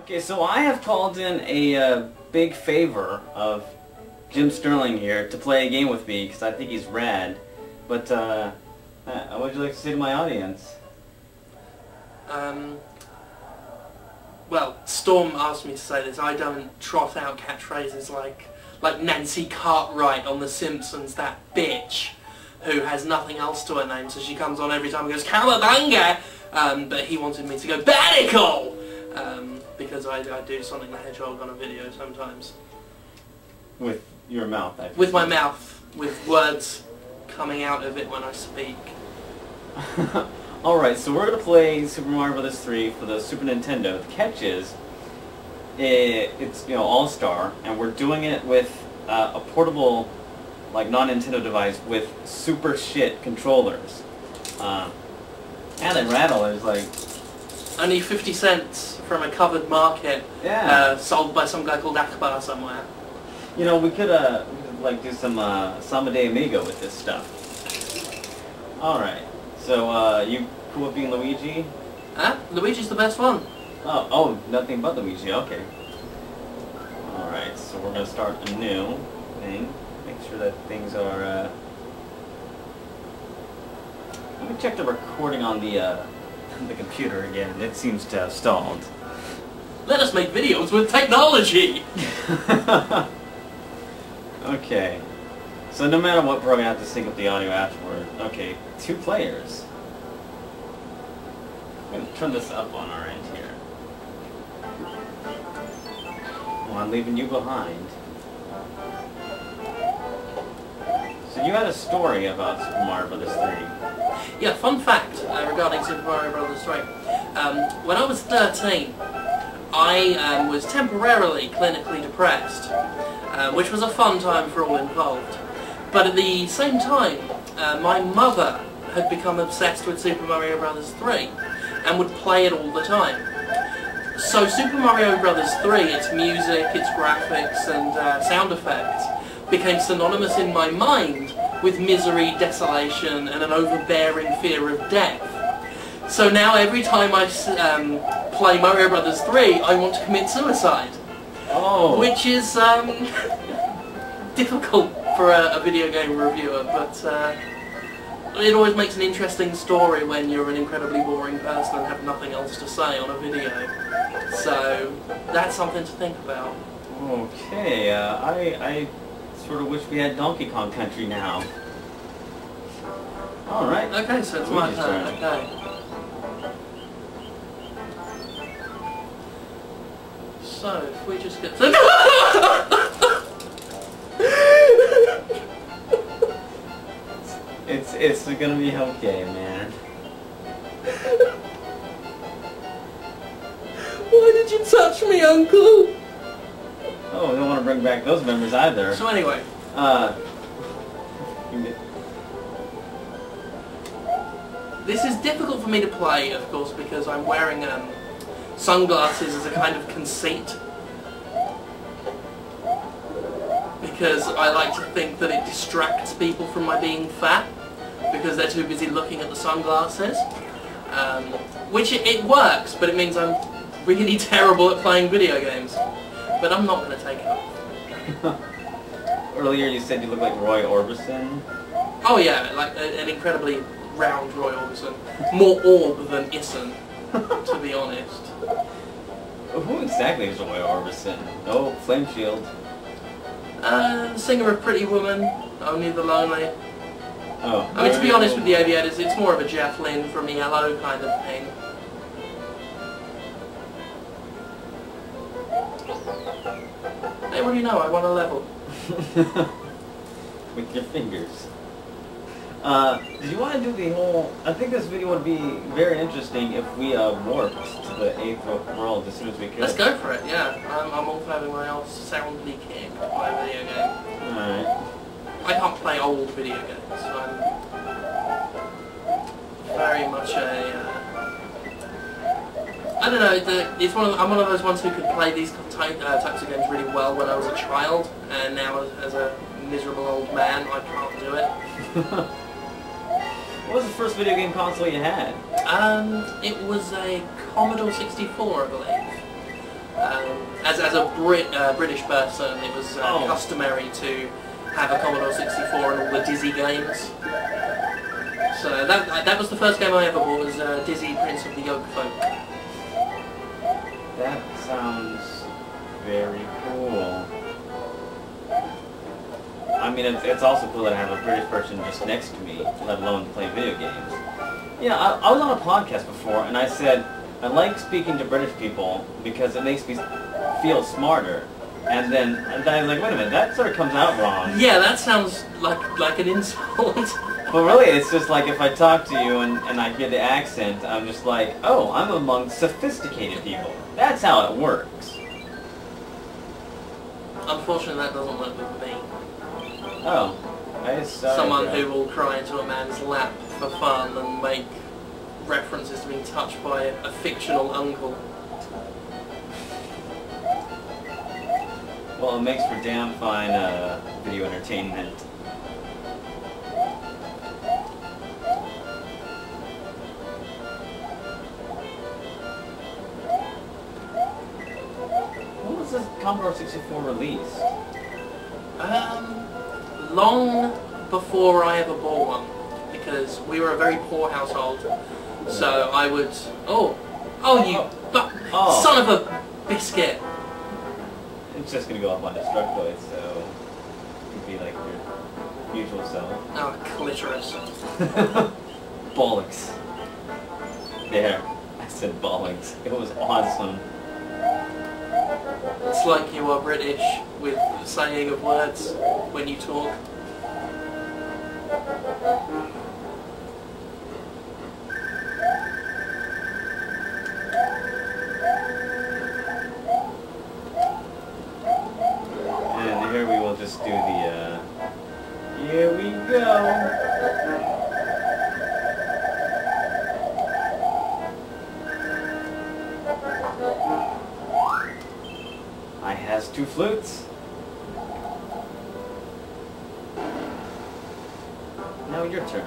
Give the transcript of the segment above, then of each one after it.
Okay, so I have called in a big favor of Jim Sterling here to play a game with me because I think he's rad. But what would you like to say to my audience? Well, Storm asked me to say this. I don't trot out catchphrases like Nancy Cartwright on The Simpsons, that bitch who has nothing else to her name, so she comes on every time and goes, "Cowabunga!" But he wanted me to go, "Badical!" Because I do Sonic the Hedgehog on a video sometimes. With your mouth, I presume. With my mouth, with words coming out of it when I speak. Alright, so we're going to play Super Mario Bros. 3 for the Super Nintendo. The catch is, it's, All-Star, and we're doing it with a portable, non-Nintendo device with super shit controllers. And they rattle, there's only 50 cents from a covered market, sold by some guy called Akbar somewhere. We could do some Samba de Amigo with this stuff. Alright, so you cool with being Luigi? Huh? Luigi's the best one. Oh, nothing but Luigi, okay. Alright, so we're going to start a new thing. Make sure that things are, Let me check the recording on the computer again. It seems to have stalled. Let us make videos with technology! Okay. So no matter what, we're going to have to sync up the audio afterward. Okay, 2 players. I'm going to turn this up on our end here. Oh, I'm leaving you behind. So you had a story about Super Mario Bros. 3. Yeah, fun fact regarding Super Mario Bros. 3. When I was 13, I was temporarily clinically depressed, which was a fun time for all involved. But at the same time, my mother had become obsessed with Super Mario Bros. 3 and would play it all the time. So Super Mario Bros. 3, its music, its graphics and sound effects became synonymous in my mind with misery, desolation and an overbearing fear of death. So now every time I play Mario Bros. 3, I want to commit suicide. Oh. Which is difficult for a video game reviewer, but it always makes an interesting story when you're an incredibly boring person and have nothing else to say on a video. So that's something to think about. Okay, I sort of wish we had Donkey Kong Country now. Alright. Okay, so it's my turn. Okay. So, if we just get... It's gonna be okay, man. Why did you touch me, Uncle? Oh, we don't want to bring back those members either. So anyway. This is difficult for me to play, of course, because I'm wearing sunglasses as a kind of conceit. Because I like to think that it distracts people from my being fat, because they're too busy looking at the sunglasses. Which it works, but it means I'm really terrible at playing video games. But I'm not going to take it off. Earlier you said you look like Roy Orbison. Oh yeah, like an incredibly round Roy Orbison. More orb than Ison, to be honest. Who exactly is Roy Orbison? Oh, Flame Shield. The singer of Pretty Woman, Only the Lonely. Oh. I mean, to be honest with the Aviators, it's more of a Jeff Lynne from ELO kind of thing. Hey, what do you know? I won a level. With your fingers. Did you want to do the whole... I think this video would be very interesting if we warped to the 8th world as soon as we could. Let's go for it, yeah. I'm all for having my old soundly kick to play a video game. Alright. I can't play old video games, so I'm very much a... I don't know, I'm one of those ones who could play these types of games really well when I was a child, and now as a miserable old man, I can't do it. What was the first video game console you had? It was a Commodore 64, I believe. As a British person, it was customary to have a Commodore 64 and all the Dizzy games. So that was the first game I ever bought, was Dizzy Prince of the Yoke Folk. That sounds very cool. I mean, it's also cool that I have a British person just next to me, let alone to play video games. Yeah, I was on a podcast before, and I said, I like speaking to British people because it makes me feel smarter. And then I was like, wait a minute, that sort of comes out wrong. Yeah, that sounds like an insult. But really, it's just like if I talk to you and I hear the accent, I'm just like, oh, I'm among sophisticated people. That's how it works. Unfortunately, that doesn't work with me. Oh, Someone who will cry into a man's lap for fun and make references to being touched by a fictional uncle. Well, it makes for damn fine video entertainment. When was this Commodore 64 released? Long before I ever bought one, because we were a very poor household. So I would... son of a biscuit! It's just gonna go up on Destructoid, so you'd be like your usual self. Oh, clitoris. Bollocks. There. I said bollocks. It was awesome. It's like you are British with the saying of words when you talk. And here we will just do the, here we go. I has 2 flutes. Now your turn.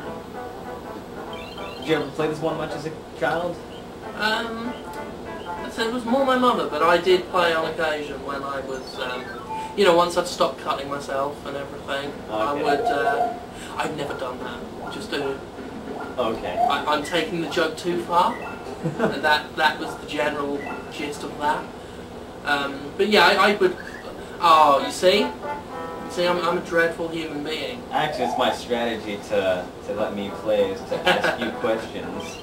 Did you ever play this one much as a child? I'd say it was more my mother, but I did play on occasion when I was, once I'd stopped cutting myself and everything. Okay. I'd never done that. Just okay. I'm taking the joke too far. And that was the general gist of that. But yeah, I would... Oh, you see? See, I'm a dreadful human being. Actually, it's my strategy to let me play is to ask you questions.